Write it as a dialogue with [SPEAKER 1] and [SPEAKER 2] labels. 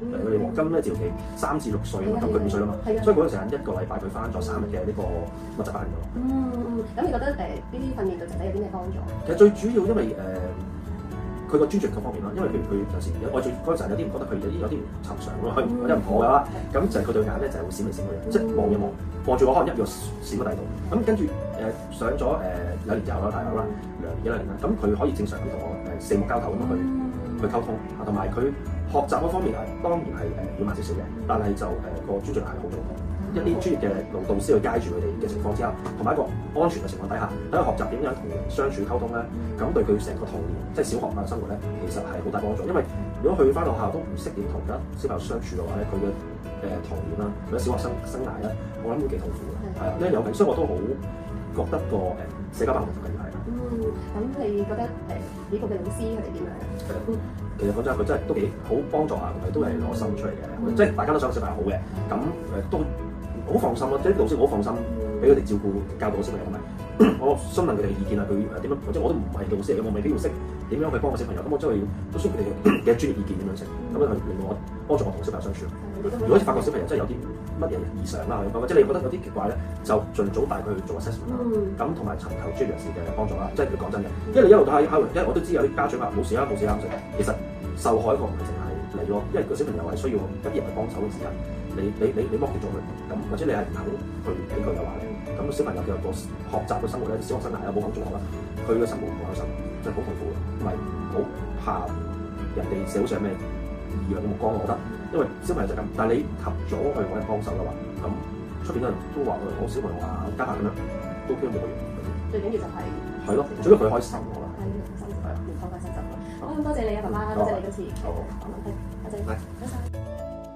[SPEAKER 1] 佢哋黃金咩治療期3至6歲啊嘛，咁佢5歲啦嘛，所以嗰陣時間1個禮拜佢翻咗3日嘅呢個密集班㗎咯。
[SPEAKER 2] 咁你覺得呢啲訓練對仔仔有啲咩幫助？
[SPEAKER 1] 其實最主要因為佢個專注力方面啦，因為譬如佢有時我最嗰陣有啲唔覺得佢有啲唔尋常咯，或者唔妥㗎啦，咁就係佢對眼咧就係會閃嚟閃去嘅，即係望一望住我可能一秒閃咗第二度，咁跟住上咗2年之後啦，大概啦2年1年啦，咁佢可以正常咁同我四目交投咁去溝通，同埋佢學習嗰方面當然係要慢少少嘅，但係就個專注力係好咗好多。一啲專業嘅導師去街住佢哋嘅情況之下，同埋一個安全嘅情況底下，喺度學習點樣同人相處溝通咧，咁對佢成個童年即係小學嘅生活咧，其實係好大幫助。因為如果佢翻到學校都唔識點同其他小朋友相處嘅話咧，佢嘅童年啦，或者小學生涯咧，我諗會幾痛苦嘅。係啊，因為有所以我都好覺得個社交平衡就緊要係。
[SPEAKER 2] 咁你覺得呢個嘅老師佢哋點樣？
[SPEAKER 1] 其實講真，佢真係都幾好幫助下，同埋都係攞心出嚟嘅。即係大家都想小朋友好嘅，咁都好放心咯。即係老師好放心俾佢哋照顧教導小朋友，同埋我詢問佢哋嘅意見啊，佢點樣？即係我都唔係老師嚟嘅，我未必要識點樣去幫個小朋友。咁我真係都需要佢哋嘅專業意見點樣成，咁樣去令到我幫助我同小朋友相處。如果發覺小朋友真係有啲乜嘢異常啦，或者你覺得有啲奇怪咧，就盡早帶佢去做 assessment 啦。咁同埋尋求專業人士嘅幫助啦。即係佢講真嘅，因為你一路都喺因為我都知有啲家長話冇事啊，其實受害個唔係淨係你咯，因為個小朋友係需要一啲人去幫手嘅時間，你剝奪咗佢，咁或者你係唔肯去俾佢嘅話咧，咁小朋友嘅個學習嘅生活咧，小學生涯啊，冇講中學啦，佢嘅生活唔開心，真係好痛苦嘅，同埋好怕人哋社會上咩異樣嘅目光，我覺得，因為小朋友就咁，但係你及早去揾人幫手嘅話，咁出邊嘅人都話我小朋友啊家下咁樣都冇乜嘢。
[SPEAKER 2] 最緊要就係
[SPEAKER 1] 係咯，最緊要佢開心我啦。
[SPEAKER 2] 係唔錯嘅，開心。好，咁多謝你啊，爸爸，多謝你今次訪問，多謝。